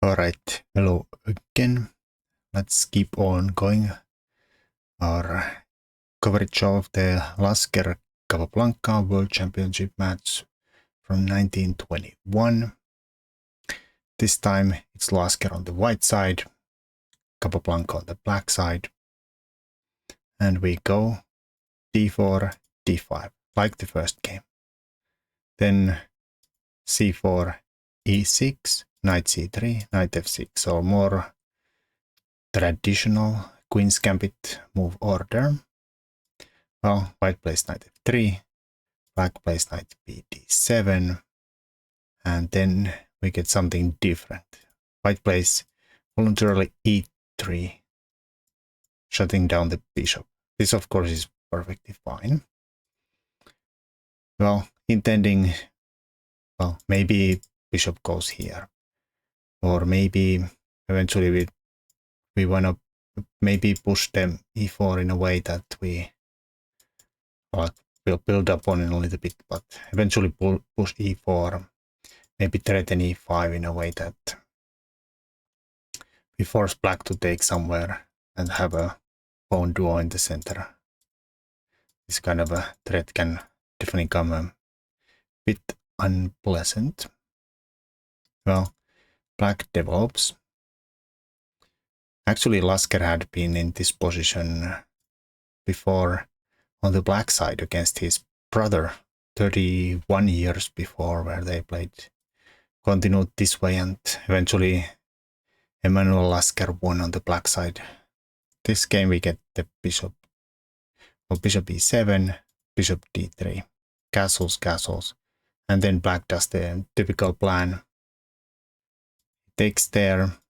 Alright, hello again. Let's keep on going our coverage of the Lasker Capablanca World Championship match from 1921. This time it's Lasker on the white side, Capablanca on the black side. And we go d4, d5, like the first game. Then c4, e6, knight c3, knight f6, so more traditional Queen's Gambit move order. Well, white plays knight f3, black plays knight bd7, and then we get something different. White plays voluntarily e3, shutting down the bishop. This, of course, is perfectly fine. Well, intending, well, maybe bishop goes here, or maybe eventually we want to maybe push them e4 in a way that we we'll build up on it a little bit, but eventually push e4, maybe threaten e5 in a way that we force black to take somewhere and have a pawn duo in the center. This kind of a threat can definitely come a bit unpleasant. Well, black develops. Actually, Lasker had been in this position before on the black side against his brother 31 years before, where they continued this way, and eventually Emanuel Lasker won on the black side. This game we get the bishop, or bishop e7, bishop d3, castles, and then black does the typical plan. Takes there,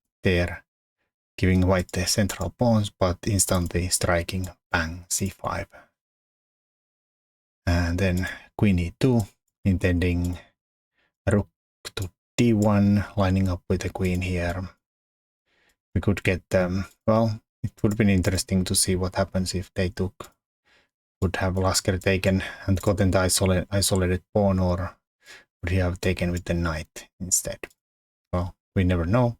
giving white the central pawns, but instantly striking, bang, c5. And then queen e2, intending rook to d1, lining up with the queen here. We could get well, it would have been interesting to see what happens if they would have Lasker taken and gotten the isolated pawn, or would he have taken with the knight instead? Well, we never know.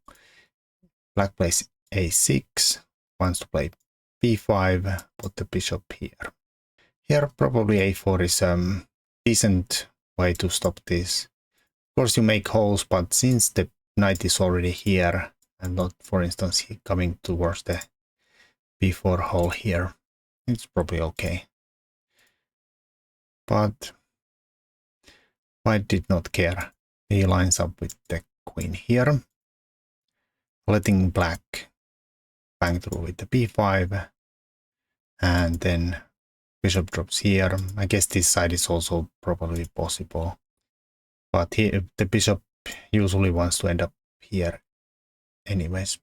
Black plays a6, wants to play b5, put the bishop here. Here probably a4 is a decent way to stop this. Of course you make holes, but since the knight is already here and not, for instance, coming towards the b4 hole here, it's probably okay. But white did not care. He lines up with the queen here, letting black bang through with the b5, and then bishop drops here. I guess this side is also probably possible, but here the bishop usually wants to end up here anyways.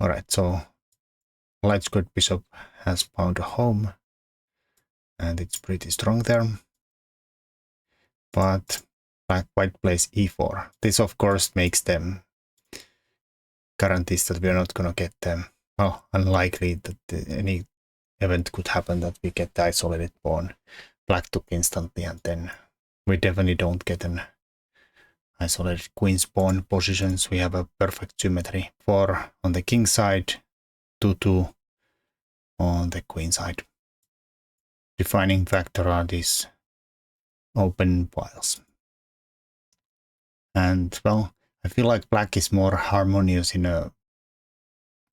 Alright, so light squared bishop has found a home, and it's pretty strong there. But white plays e4. This of course makes them guarantees that we are not gonna get them. Well, unlikely that any event could happen that we get the isolated pawn. Black took instantly, and then we definitely don't get an isolated queen's pawn positions. We have a perfect symmetry. 4 on the king side, 2-2 on the queen side. Defining factor are these open files. And well, I feel like black is more harmonious in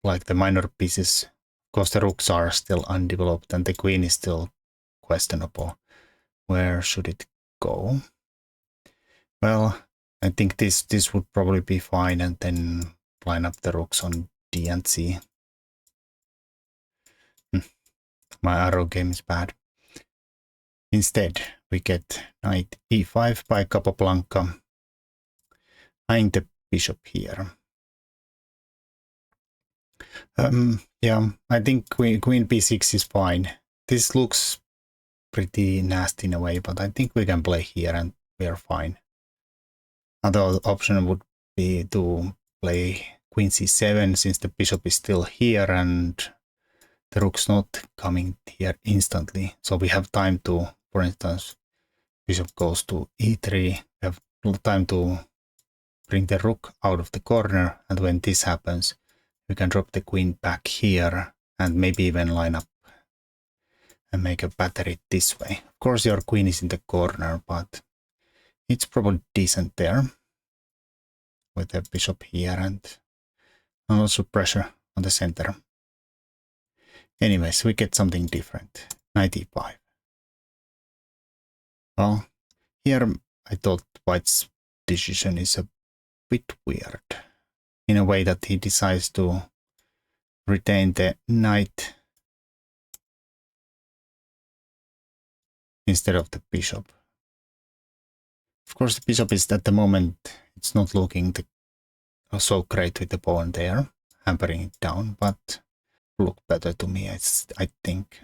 like the minor pieces, because the rooks are still undeveloped and the queen is still questionable. Where should it go? Well, I think this would probably be fine, and then line up the rooks on D and C. My arrow game is bad. Instead, we get knight e5 by Capablanca, eyeing the bishop here. Yeah, I think queen b6 is fine. This looks pretty nasty in a way, but I think we can play here and we are fine. Another option would be to play queen c7, since the bishop is still here and the rook's not coming here instantly. So we have time to, for instance, bishop goes to e3, we have time to bring the rook out of the corner, and when this happens, we can drop the queen back here and maybe even line up and make a battery this way. Of course, your queen is in the corner, but it's probably decent there with the bishop here and also pressure on the center. Anyways, we get something different. Knight e5. Well, here I thought White's decision is a bit weird in a way that he decides to retain the knight instead of the bishop. Of course, the bishop is at the moment, it's not looking so great with the pawn there, hampering it down, but look better to me, I think.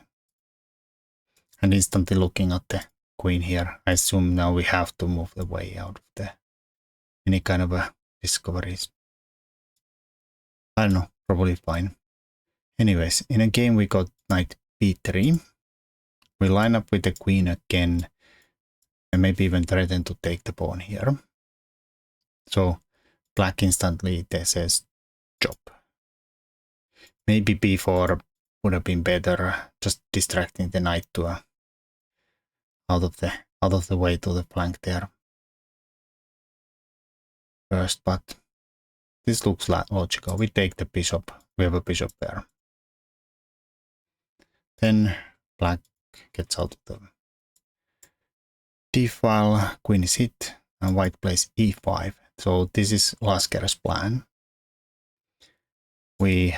And instantly looking at the queen here, I assume now we have to move the way out of any kind of a discoveries. I don't know, probably fine. Anyways, in a game we got knight b3. We line up with the queen again and maybe even threaten to take the pawn here. So black instantly says chop. Maybe b4 would have been better, just distracting the knight to out of the way to the flank there first, but this looks logical. We take the bishop, we have a bishop there. Then black gets out of the d-file, queen is hit, and white plays e5. So this is Lasker's plan. We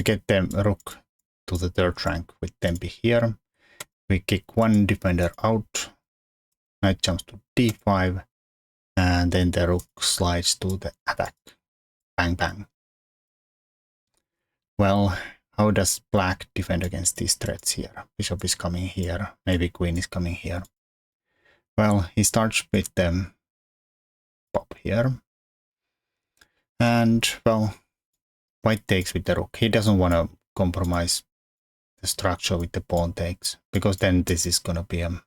get the rook to the third rank with tempi here. We kick one defender out, knight jumps to d5, and then the rook slides to the attack. Bang bang. Well, how does black defend against these threats here? Bishop is coming here, maybe queen is coming here. Well, he starts with the pop here. And, well, white takes with the rook. He doesn't want to compromise the structure with the pawn takes, because then this is going to be a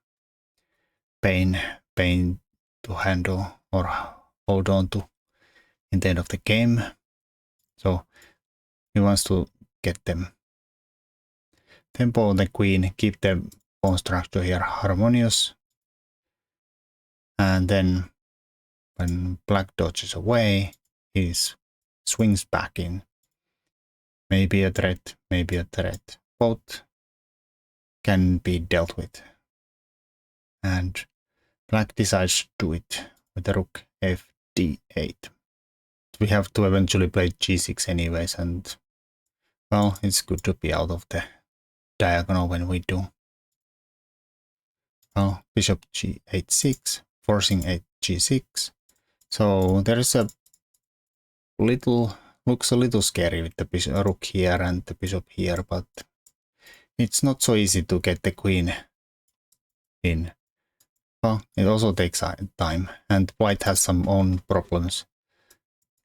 pain to handle or hold on to in the end of the game. So he wants to get them tempo on the queen, keep the pawn structure here harmonious, and then when black dodges away, he swings back in. Maybe a threat, maybe a threat. Both can be dealt with. And black decides to do it with the rook fd8. We have to eventually play g6 anyways, and well, it's good to be out of the diagonal when we do. Well, bishop g8-6, forcing g6. So there is looks a little scary with the rook here and the bishop here, but it's not so easy to get the queen in. Well, it also takes time, and white has some own problems.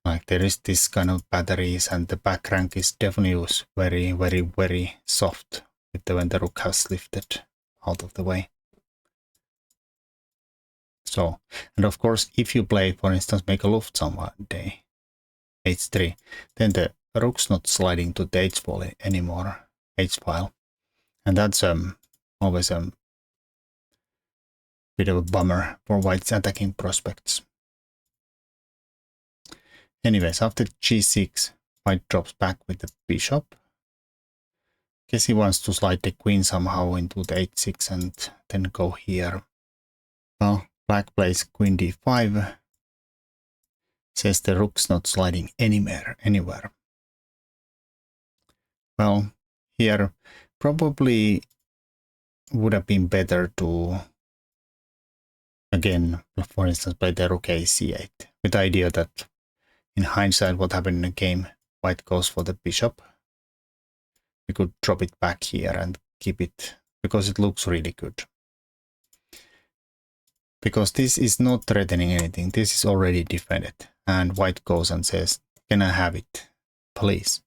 Like there is this kind of batteries, and the back rank is definitely very, very, very soft with when the rook has lifted out of the way. So, and of course, if you play, for instance, make a Luft someday, h3, then the rook's not sliding to the h-file anymore, h-file, and that's always a bit of a bummer for white's attacking prospects. Anyways, after g6, white drops back with the bishop. Guess he wants to slide the queen somehow into the h6 and then go here. Well, black plays queen d5. Says the rook's not sliding anywhere. Well, here probably would have been better to, again, for instance, play the rook ac8 with the idea that in hindsight what happened in the game, white goes for the bishop. We could drop it back here and keep it, because it looks really good. Because this is not threatening anything, this is already defended. And white goes and says, can I have it, please?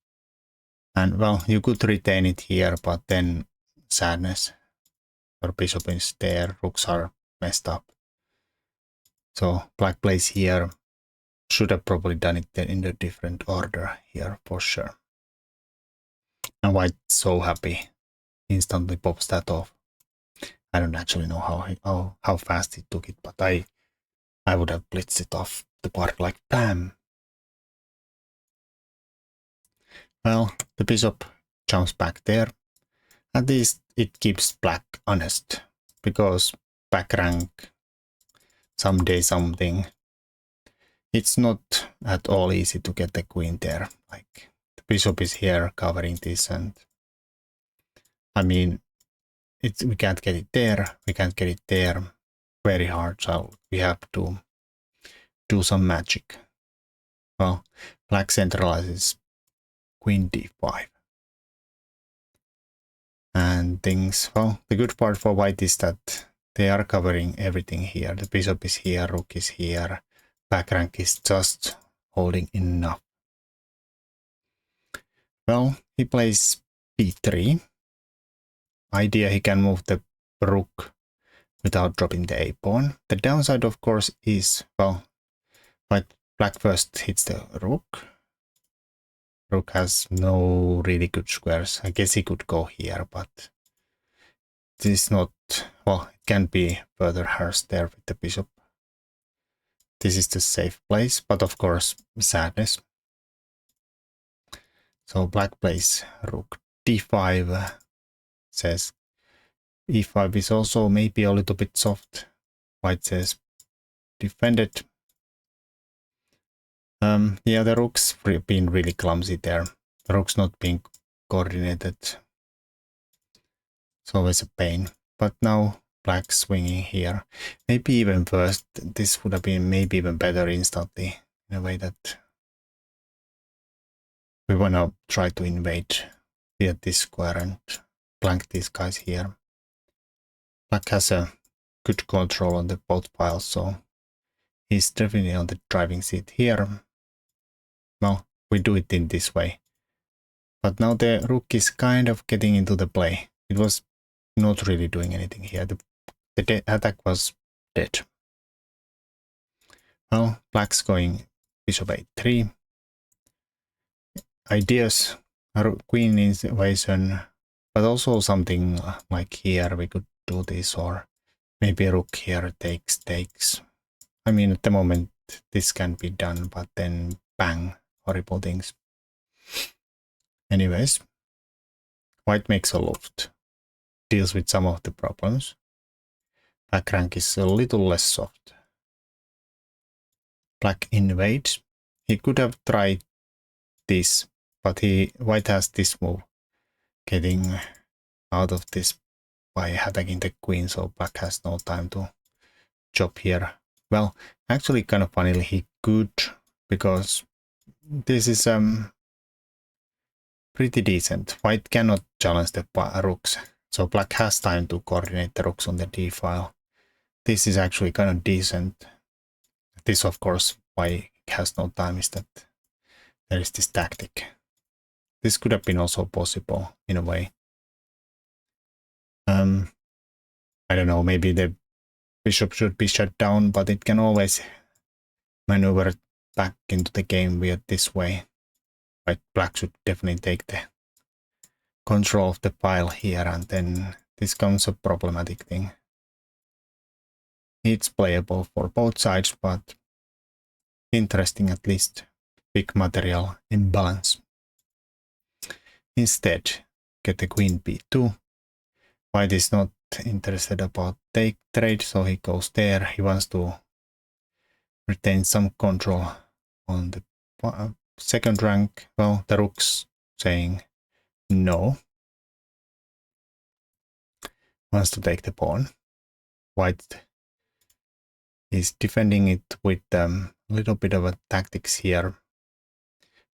And well, you could retain it here, but then sadness. Your bishop is there, rooks are messed up. So black plays here, should have probably done it in a different order here for sure. And white so happy, instantly pops that off. I don't actually know how fast he took it, but I would have blitzed it off the board like bam. Well, the bishop jumps back there. At least it keeps black honest, because back rank someday something. It's not at all easy to get the queen there. Like the bishop is here covering this, and I mean, we can't get it there. We can't get it there. Very hard. So we have to do some magic. Well, black centralizes queen d5. And things, well, the good part for white is that they are covering everything here. The bishop is here, rook is here. Back rank is just holding enough. Well, he plays b3. Idea he can move the rook without dropping the a pawn. The downside, of course, is, well, black first hits the rook. Rook has no really good squares. I guess he could go here, but this is not, well, it can be further harassed there with the bishop. This is the safe place, but of course, sadness. So black plays rook d5, says e5 is also maybe a little bit soft. White says defend it. Yeah, the rook's been really clumsy there. The rook's not being coordinated. It's always a pain. But now black swinging here. Maybe even first, this would have been maybe even better instantly, in a way that we want to try to invade via this square and blank these guys here. Black has a good control on the both piles, so he's definitely on the driving seat here. Well, we do it in this way. But now the rook is kind of getting into the play. It was not really doing anything here. The attack was dead. Well, black's going bishop a3. Ideas, queen invasion, but also something like here we could do this, or maybe a rook here takes. I mean, at the moment this can be done, but then bang, horrible things. Anyways, white makes a loft, deals with some of the problems. Back rank is a little less soft. Black invades. He could have tried this, but white has this move, getting out of this by attacking the queen, so black has no time to chop here. Well, actually kind of funnily he could, because this is pretty decent. White cannot challenge the rooks, so black has time to coordinate the rooks on the d file. This is actually kind of decent. This, of course, why it has no time is that there is this tactic. This could have been also possible in a way. I don't know, maybe the bishop should be shut down, but it can always maneuver back into the game via this way. But black should definitely take the control of the pile here, and then this becomes a problematic thing. It's playable for both sides, but interesting at least. Big material imbalance. Instead, get the queen b2. White is not interested about take trade, so he goes there. He wants to retain some control on the second rank. Well, the rook's saying no. Wants to take the pawn. White is defending it with a little bit of a tactics here.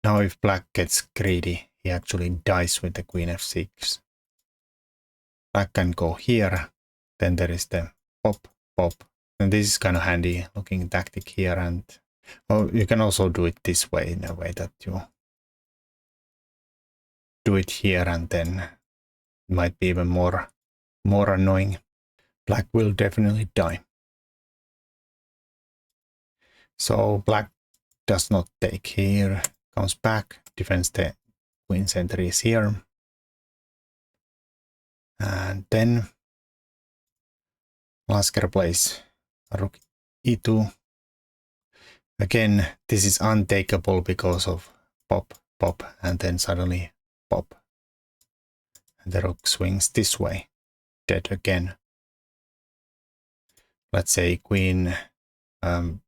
Now if black gets greedy, he actually dies with the queen f6. Black can go here, then there is the pop, pop. And this is kind of handy looking tactic here, and you can also do it this way, in a way that you do it here and then it might be even more annoying. Black will definitely die. So black does not take here, comes back, defends the queen's entries here. And then Lasker plays rook e2. Again, this is untakeable because of pop, pop, and then suddenly pop. And the rook swings this way, dead again. Let's say queen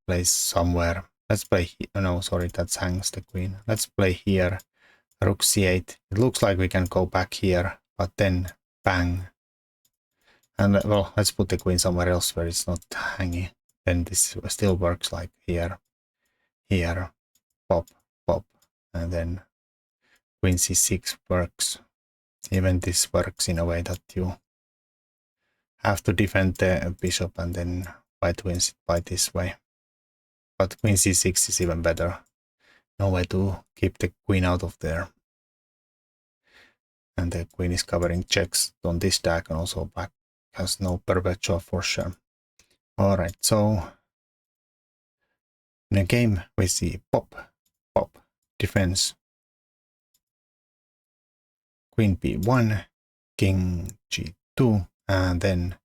plays somewhere. Let's play, no, sorry, that hangs the queen. Let's play here, rook c8. It looks like we can go back here, but then bang. And well, let's put the queen somewhere else where it's not hanging. Then this still works like here, here, pop, pop, and then queen c6 works. Even this works in a way that you have to defend the bishop and then white wins it by this way. But queen c6 is even better. No way to keep the queen out of there. And the queen is covering checks on this deck, and also black has no perpetual for sure. Alright, so in a game we see pop, pop, defense, queen b1, king g2, and then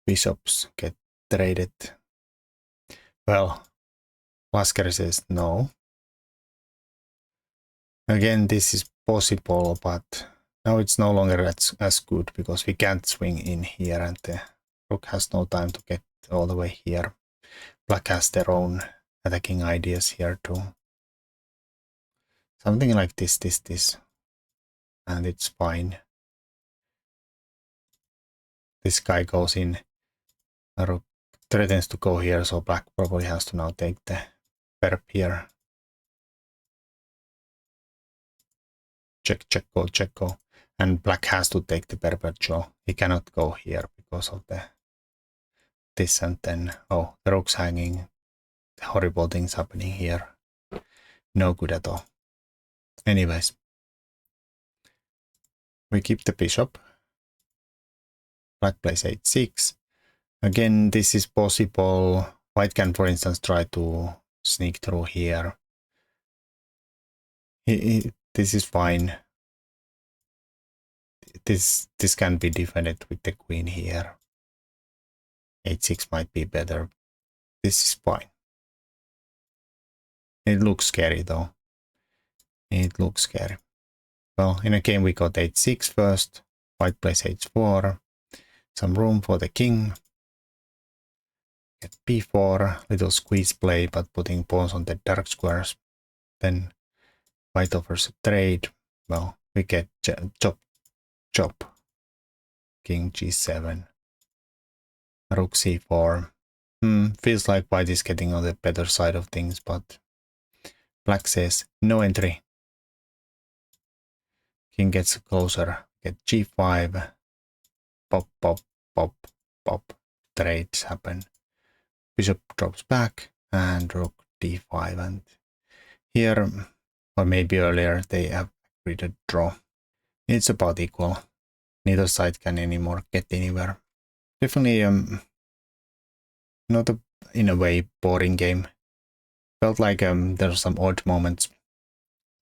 bishops get traded. Well, Lasker says no. Again, this is possible, but now it's no longer as good because we can't swing in here and the rook has no time to get all the way here. Black has their own attacking ideas here too. Something like this, and it's fine. This guy goes in, a rook threatens to go here, so black probably has to now take the perp here. Check, check, go, check, go. And black has to take the perpetual. He cannot go here because of this, and then, oh, the rook's hanging. Horrible things happening here. No good at all. Anyways, we keep the bishop. Black plays h6. Again, this is possible. White can, for instance, try to sneak through here. This is fine. This can be defended with the queen here. h6 might be better. This is fine. It looks scary though. It looks scary. Well, in a game we got h6 first. White plays h4. Some room for the king. Get b4. Little squeeze play, but putting pawns on the dark squares. Then white offers a trade. Well, we get chop, chop. King g7. Rook c4. Feels like white is getting on the better side of things, but black says no entry. King gets closer. Get g5. Pop, pop, pop, pop. Trades happen. Bishop drops back and rook d5. And here, or maybe earlier, they have agreed a draw. It's about equal. Neither side can anymore get anywhere. Definitely not in a way boring game. Felt like there are some odd moments.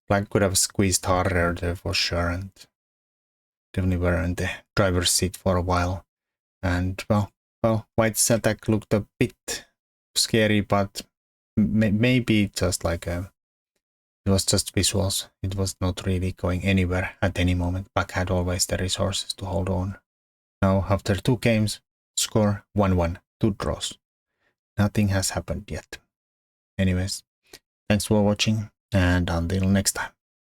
Black could have squeezed harder there for sure, and definitely were in the driver's seat for a while. And well, White's attack looked a bit scary, but maybe just like it was just visuals. It was not really going anywhere at any moment. Black had always the resources to hold on. Now, after 2 games, score 1-1, 2 draws. Nothing has happened yet. Anyways, thanks for watching, and until next time.